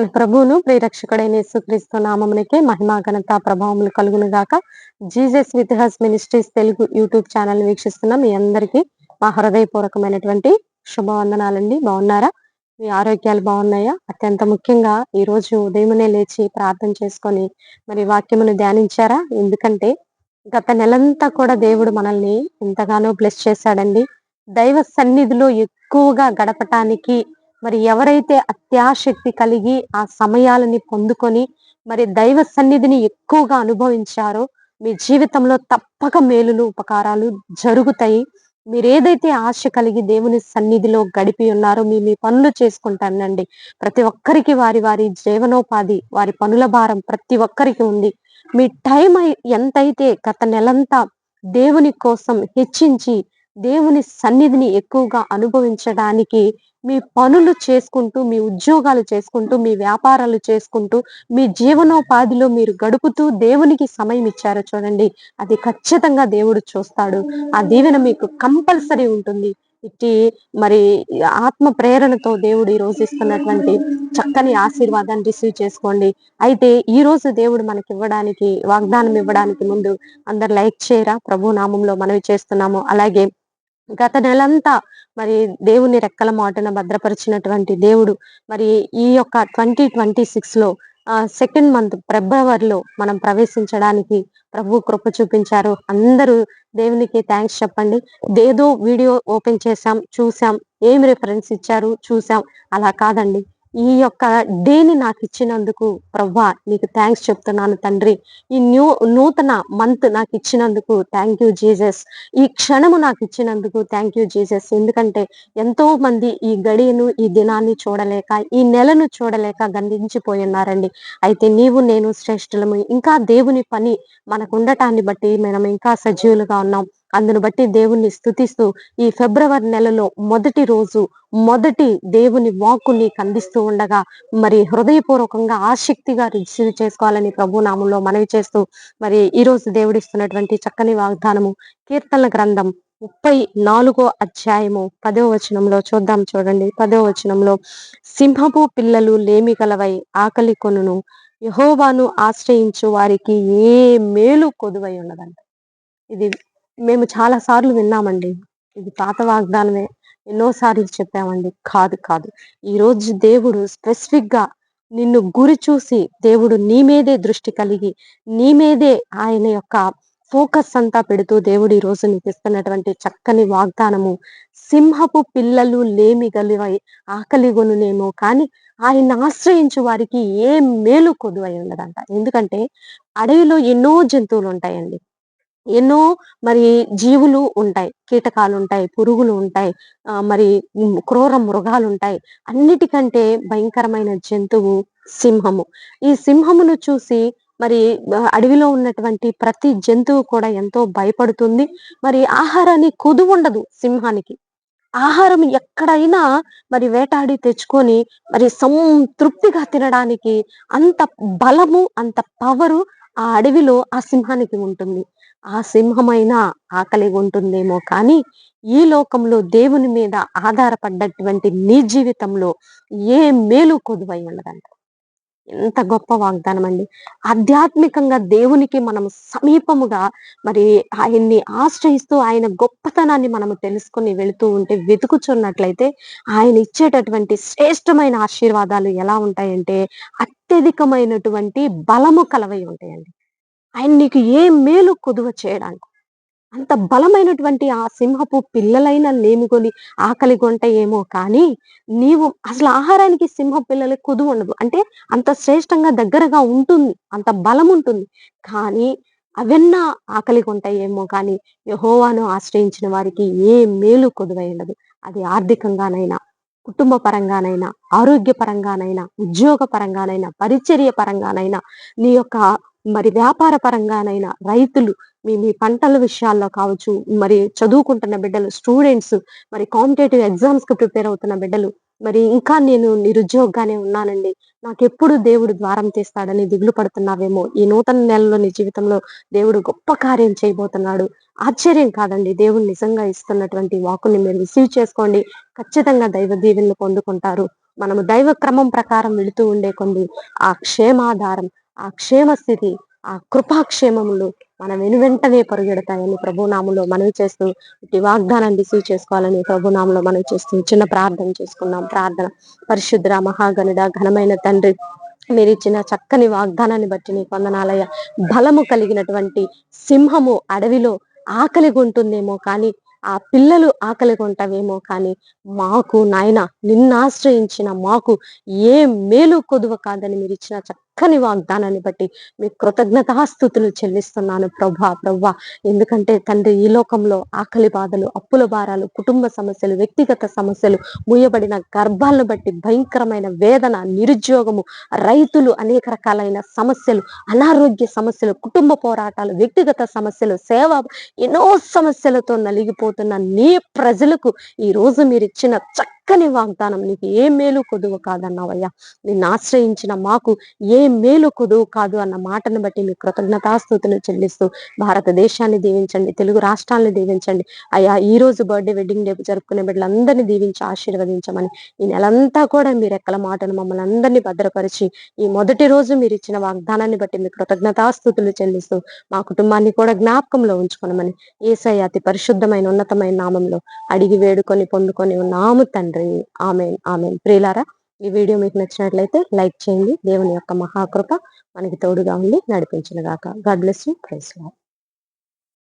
మన ప్రభువును ప్రియరక్షకుడైన యేసుక్రీస్తు నామమునకే మహిమ ఘనత ప్రభావములు కలుగును గాక. Jesus with has ministries Telugu YouTube channel వీక్షిస్తున్న మీ అందరికీ మా హృదయపూర్వకమైనటువంటి శుభవందనాలండి. బాగున్నారా? మీ ఆరోగ్యాలు బాగున్నాయా? అత్యంత ముఖ్యంగా ఈ రోజు ఉదయమునే లేచి ప్రార్థన చేసుకొని మరి వాక్యమును ధ్యానించారా? ఎందుకంటే గత నెలంతా కూడా దేవుడు మనల్ని ఎంతగానో బ్లెస్ చేశాడండి. దైవ సన్నిధిలో ఎక్కువగా గడపటానికి మరి ఎవరైతే అత్యాశక్తి కలిగి ఆ సమయాలని పొందుకొని మరి దైవ సన్నిధిని ఎక్కువగా అనుభవించారో మీ జీవితంలో తప్పక మేలులు ఉపకారాలు జరుగుతాయి. మీరేదైతే ఆశ కలిగి దేవుని సన్నిధిలో గడిపి ఉన్నారో మీ మీ పనులు చేసుకుంటానండి. ప్రతి ఒక్కరికి వారి వారి జీవనోపాధి వారి పనుల భారం ప్రతి ఒక్కరికి ఉంది. మీ టైం ఎంతైతే గత నెలంతా దేవుని కోసం హెచ్చించి దేవుని సన్నిధిని ఎక్కువగా అనుభవించడానికి మీ పనులు చేసుకుంటూ, మీ ఉద్యోగాలు చేసుకుంటూ, మీ వ్యాపారాలు చేసుకుంటూ, మీ జీవనోపాధిలో మీరు గడుపుతూ దేవునికి సమయం ఇచ్చారో చూడండి. అది ఖచ్చితంగా దేవుడు చూస్తాడు. ఆ దీవెన మీకు కంపల్సరీ ఉంటుంది. ఇట్టి మరి ఆత్మ ప్రేరణతో దేవుడు ఈ రోజు ఇస్తున్నటువంటి చక్కని ఆశీర్వాదాన్ని రిసీవ్ చేసుకోండి. అయితే ఈ రోజు దేవుడు మనకివ్వడానికి వాగ్దానం ఇవ్వడానికి ముందు అందరు లైక్ చేయరా? ప్రభు నామంలో మనవి చేస్తున్నాము. అలాగే గత నెలంతా మరి దేవుని రెక్కల మాటున భద్రపరిచినటువంటి దేవుడు మరి ఈ యొక్క 2026 లో సెకండ్ మంత్ ఫిబ్రవరిలో మనం ప్రవేశించడానికి ప్రభు కృప చూపించారు. అందరూ దేవునికి థ్యాంక్స్ చెప్పండి. ఏదో వీడియో ఓపెన్ చేశాం, చూసాం, ఏం రిఫరెన్స్ ఇచ్చారు చూసాం, అలా కాదండి. ఈ యొక్క డేని నాకు ఇచ్చినందుకు ప్రభువా నీకు థ్యాంక్స్ చెప్తున్నాను తండ్రి. ఈ నూతన మంత్ నాకు ఇచ్చినందుకు థ్యాంక్ యూ జీసస్. ఈ క్షణము నాకు ఇచ్చినందుకు థ్యాంక్ యూ జీసస్. ఎందుకంటే ఎంతో మంది ఈ గడియను ఈ దినాన్ని చూడలేక ఈ నెలను చూడలేక గండించిపోయి ఉన్నారండి. అయితే నీవు నేను శ్రేష్ఠులము. ఇంకా దేవుని పని మనకు ఉండటాన్ని బట్టి మనం ఇంకా సజీవులుగా ఉన్నాం. అందును బట్టి దేవుణ్ణి స్తుతిస్తూ ఈ ఫిబ్రవరి నెలలో మొదటి రోజు మొదటి దేవుని వాక్కు నీకు అందిస్తూ ఉండగా మరి హృదయపూర్వకంగా ఆసక్తిగా రిసీవ్ చేసుకోవాలని ప్రభు నామంలో మనవి చేస్తూ మరి ఈ రోజు దేవుడిస్తున్నటువంటి చక్కని వాగ్దానము కీర్తనల గ్రంథం 34వ అధ్యాయము 10వ వచనంలో చూద్దాం. చూడండి 10వ వచనంలో, సింహపు పిల్లలు లేమి గలవై ఆకలి కొనును, యెహోవాను ఆశ్రయించు వారికి ఏ మేలు కొదువై ఉన్నదంట. ఇది మేము చాలా సార్లు విన్నామండి. ఇది పాత వాగ్దానమే, ఎన్నోసార్లు చెప్పామండి. కాదు కాదు, ఈ రోజు దేవుడు స్పెసిఫిక్ గా నిన్ను గురి చూసి దేవుడు నీ మీదే దృష్టి కలిగి నీ మీదే ఆయన యొక్క ఫోకస్ అంతా పెడుతూ దేవుడు ఈ రోజు నీకు ఇస్తున్నటువంటి చక్కని వాగ్దానము, సింహపు పిల్లలు లేమి గలివై ఆకలి గొనునేమో కానీ ఆయన ఆశ్రయించు వారికి ఏ మేలు కొదువై ఉండదంట. ఎందుకంటే అడవిలో ఎన్నో జంతువులు ఉంటాయండి, ఎన్నో మరి జీవులు ఉంటాయి, కీటకాలు ఉంటాయి, పురుగులు ఉంటాయి, మరి క్రూర మృగాలు ఉంటాయి. అన్నిటికంటే భయంకరమైన జంతువు సింహము. ఈ సింహమును చూసి మరి అడవిలో ఉన్నటువంటి ప్రతి జంతువు కూడా ఎంతో భయపడుతుంది. మరి ఆహారాన్ని కొదువుండదు సింహానికి. ఆహారం ఎక్కడైనా మరి వేటాడి తెచ్చుకొని మరి సంతృప్తిగా తినడానికి అంత బలము అంత పవరు ఆ అడవిలో ఆ సింహానికి ఉంటుంది. ఆ సింహమైనా ఆకలి ఉంటుందేమో కానీ ఈ లోకంలో దేవుని మీద ఆధారపడ్డటువంటి నీ జీవితంలో ఏ మేలు కొదువై ఉండదంట. ఎంత గొప్ప వాగ్దానం అండి. ఆధ్యాత్మికంగా దేవునికి మనము సమీపముగా మరి ఆయన్ని ఆశ్రయిస్తూ ఆయన గొప్పతనాన్ని మనము తెలుసుకొని వెళుతూ ఉంటే వెతుకుచున్నట్లయితే ఆయన ఇచ్చేటటువంటి శ్రేష్టమైన ఆశీర్వాదాలు ఎలా ఉంటాయంటే అత్యధికమైనటువంటి బలము కలవై ఉంటాయండి. ఆయన నీకు ఏ మేలు కొదువ చేయడానికి అంత బలమైనటువంటి ఆ సింహపు పిల్లలైన లేమిగొని ఆకలి గొంట ఏమో కానీ నీవు అసలు ఆహారానికి సింహ పిల్లలకి కొదువు ఉండదు. అంటే అంత శ్రేష్టంగా దగ్గరగా ఉంటుంది, అంత బలం ఉంటుంది. కానీ అవెన్నా ఆకలి కొంటాయేమో కానీ యెహోవాను ఆశ్రయించిన వారికి ఏ మేలు కొదువై ఉండదు. అది ఆర్థికంగానైనా, కుటుంబ పరంగానైనా, ఆరోగ్య పరంగానైనా, ఉద్యోగ పరంగానైనా, పరిచర్య పరంగానైనా, నీ యొక్క మరి వ్యాపార పరంగానైనా, రైతులు మీ మీ పంటల విషయాల్లో కావచ్చు, మరి చదువుకుంటున్న బిడ్డలు, స్టూడెంట్స్, మరి కాంపిటేటివ్ ఎగ్జామ్స్ కి ప్రిపేర్ అవుతున్న బిడ్డలు, మరి ఇంకా నేను నిరుద్యోగంగానే ఉన్నానండి, నాకెప్పుడు దేవుడు ద్వారం తీస్తాడని దిగులు పడుతున్నావేమో, ఈ నూతన నెలలో నీ జీవితంలో దేవుడు గొప్ప కార్యం చేయబోతున్నాడు. ఆశ్చర్యం కాదండి, దేవుడు నిజంగా ఇస్తున్నటువంటి వాక్కుని మీరు రిసీవ్ చేసుకోండి. ఖచ్చితంగా దైవ దీవెనలు పొందుకుంటారు. మనము దైవ క్రమం ప్రకారం వెళుతూ ఉండే కొంది ఆ క్షేమాధారం, ఆ క్షేమ స్థితి, ఆ కృపాక్షేమములు మన వెనువెంటనే పరుగెడతాయని ప్రభునామంలో మనవి చేస్తూ ఇటు వాగ్దానాన్ని రిసీవ్ చేసుకోవాలని ప్రభునామంలో మనవి చేస్తూ చిన్న ప్రార్థన చేసుకున్నాం. ప్రార్థన. పరిశుద్ధ మహాగణుడ ఘనమైన తండ్రి, మీరిచ్చిన చక్కని వాగ్దానాన్ని బట్టి నీకు వందనాలయ్య. బలము కలిగినటువంటి సింహము అడవిలో ఆకలి కొంటుందేమో కానీ ఆ పిల్లలు ఆకలి కొంటవేమో కానీ మాకు నాయన నిన్నాశ్రయించిన మాకు ఏ మేలు కొదువ కాదని మీరు ఇచ్చిన చక్కని వాగ్దానాన్ని బట్టి మీ కృతజ్ఞతాస్థుతులు చెల్లిస్తున్నాను ప్రభా. ఎందుకంటే తండ్రి, ఈ లోకంలో ఆకలి బాధలు, అప్పుల భారాలు, కుటుంబ సమస్యలు, వ్యక్తిగత సమస్యలు, మూయబడిన గర్భాలను బట్టి భయంకరమైన వేదన, నిరుద్యోగము, రైతులు అనేక రకాలైన సమస్యలు, అనారోగ్య సమస్యలు, కుటుంబ పోరాటాలు, వ్యక్తిగత సమస్యలు, సేవ, ఎన్నో సమస్యలతో నలిగిపోతున్న నీ ప్రజలకు ఈ రోజు మీరు ఇచ్చిన చక్కని వాగ్దానం, నీకు ఏ మేలు కొదువు కాదన్నావయ్యా. నిన్ను ఆశ్రయించిన మాకు ఏ మేలు కొదువు కాదు అన్న మాటను బట్టి మీ కృతజ్ఞతాస్తుతులు చెల్లిస్తూ భారతదేశాన్ని దీవించండి, తెలుగు రాష్ట్రాలను దీవించండి అయ్యా. ఈ రోజు బర్త్డే, వెడ్డింగ్ డే జరుపుకునే బిడ్డలందరినీ దీవించి ఆశీర్వదించమని, ఈ నెలంతా కూడా మీరు ఎక్కల మాటను మమ్మల్ని అందరినీ భద్రపరిచి ఈ మొదటి రోజు మీరు ఇచ్చిన వాగ్దానాన్ని బట్టి మీ కృతజ్ఞతాస్తుతులు చెల్లిస్తూ మా కుటుంబాన్ని కూడా జ్ఞాపకంలో ఉంచుకోనమని యేసయ్య అతి పరిశుద్ధమైన ఉన్నతమైన నామంలో అడిగి వేడుకొని పొందుకొని ఉన్నాము తండ్రి. Amen, amen. ప్రియులారా, ఈ వీడియో మీకు నచ్చినట్లయితే లైక్ చేయండి. దేవుని యొక్క మహాకృప మనకి తోడుగా ఉండి నడిపించును గాక. God bless you. Praise lord.